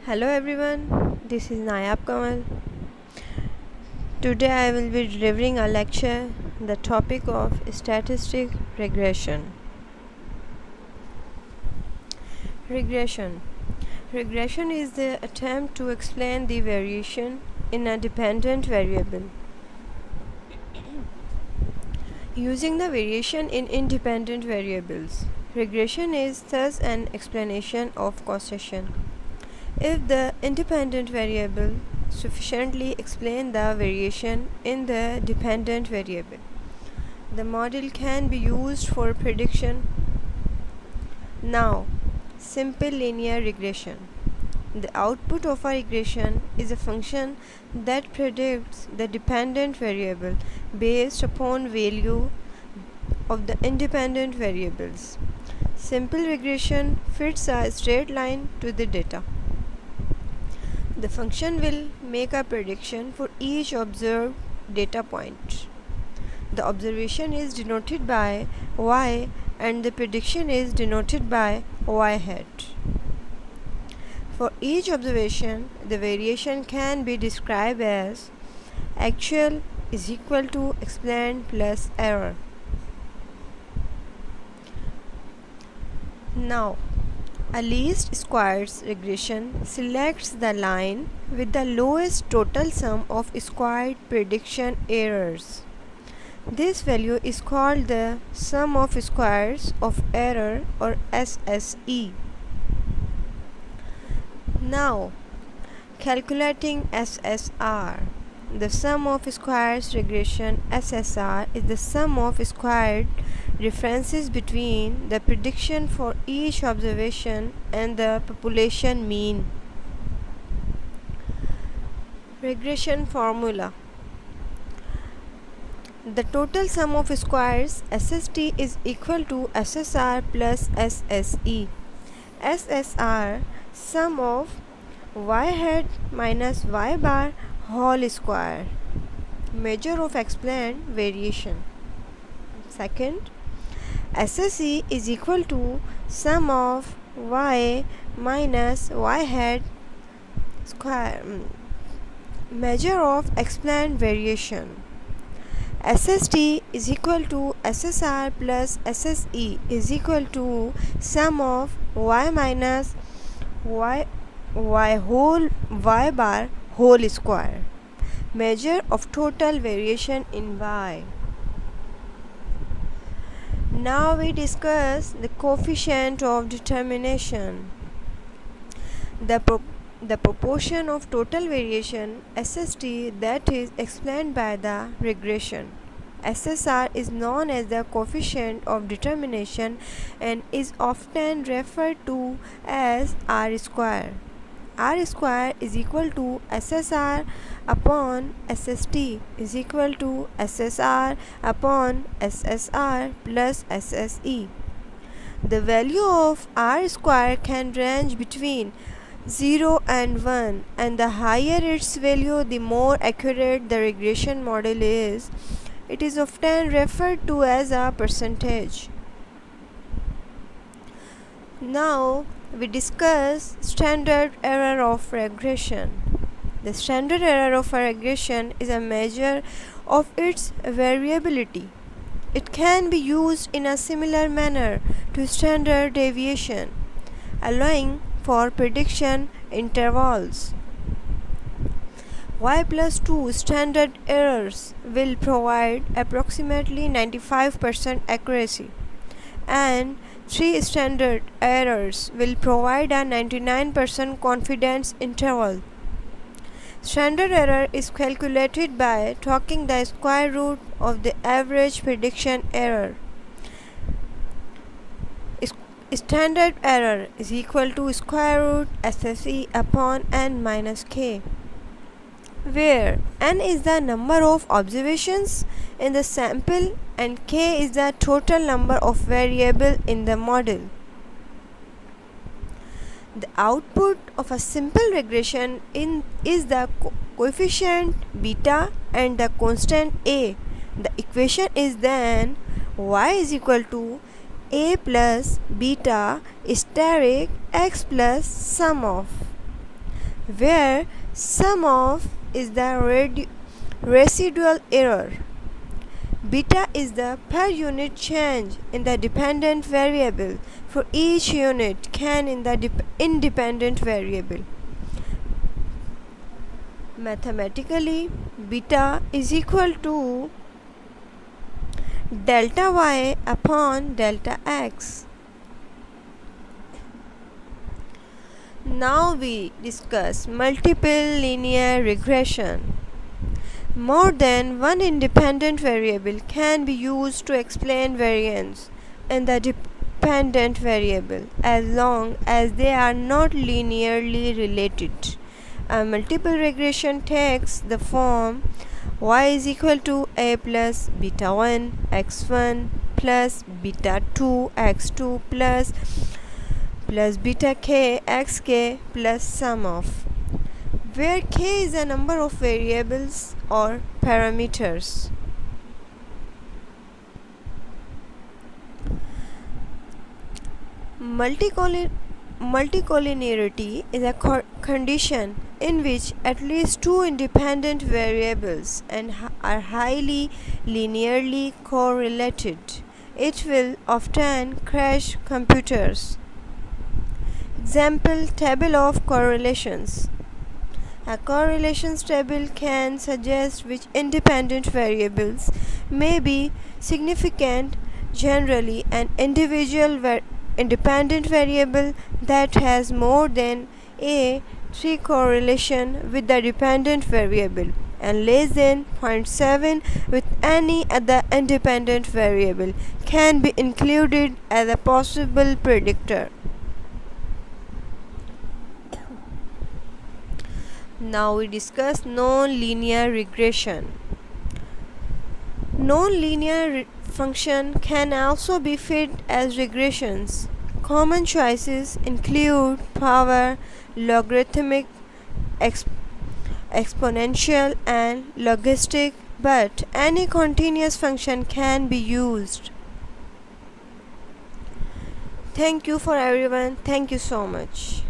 Hello everyone, this is Nayab Kanwal. Today I will be delivering a lecture on the topic of statistic regression. Regression. Regression is the attempt to explain the variation in a dependent variable using the variation in independent variables. Regression is thus an explanation of causation. If the independent variable sufficiently explains the variation in the dependent variable, the model can be used for prediction. Now, simple linear regression. The output of a regression is a function that predicts the dependent variable based upon value of the independent variables. Simple regression fits a straight line to the data. The function will make a prediction for each observed data point. The observation is denoted by y and the prediction is denoted by y hat. For each observation, the variation can be described as actual is equal to explained plus error. Now, a least squares regression selects the line with the lowest total sum of squared prediction errors. This value is called the sum of squares of error or SSE. Now, calculating SSR. The sum of squares regression SSR is the sum of squared differences between the prediction for each observation and the population mean. Regression formula. The total sum of squares SST is equal to SSR plus SSE. SSR sum of y hat minus y bar whole square, measure of explained variation. Second, SSE is equal to sum of y minus y hat square, measure of explained variation. SST is equal to SSR plus SSE is equal to sum of y minus y whole y bar whole square, measure of total variation in y. Now we discuss the coefficient of determination. The proportion of total variation SST that is explained by the regression SSR is known as the coefficient of determination and is often referred to as R square. R square is equal to SSR upon SST is equal to SSR upon SSR plus SSE. The value of R square can range between 0 and 1, and the higher its value, the more accurate the regression model is. It is often referred to as a percentage. Now we discuss standard error of regression. The standard error of a regression is a measure of its variability. It can be used in a similar manner to standard deviation, allowing for prediction intervals. Y plus 2 standard errors will provide approximately 95% accuracy, and 3 standard errors will provide a 99% confidence interval. Standard error is calculated by taking the square root of the average prediction error. Standard error is equal to square root SSE upon n minus k, where n is the number of observations in the sample and k is the total number of variables in the model. The output of a simple regression is the coefficient beta and the constant a. The equation is then y is equal to a plus beta steric x plus sum of. where sum of is the residual error. Beta is the per unit change in the dependent variable for each unit can in the independent variable. Mathematically, beta is equal to delta y upon delta x. Now we discuss multiple linear regression. More than one independent variable can be used to explain variance in the dependent variable as long as they are not linearly related. A multiple regression takes the form y is equal to a plus beta 1 x1 plus beta 2 x2 plus beta k xk plus sum of, where k is a number of variables or parameters. Multicollinearity is a condition in which at least two independent variables are highly linearly correlated. It will often crash computers. Example: table of correlations. A correlations table can suggest which independent variables may be significant. Generally, an individual independent variable that has more than a 3 correlation with the dependent variable and less than 0.7 with any other independent variable can be included as a possible predictor. Now we discuss non-linear regression. Non-linear function can also be fit as regressions. Common choices include power, logarithmic, exponential, and logistic, but any continuous function can be used. Thank you for everyone. Thank you so much.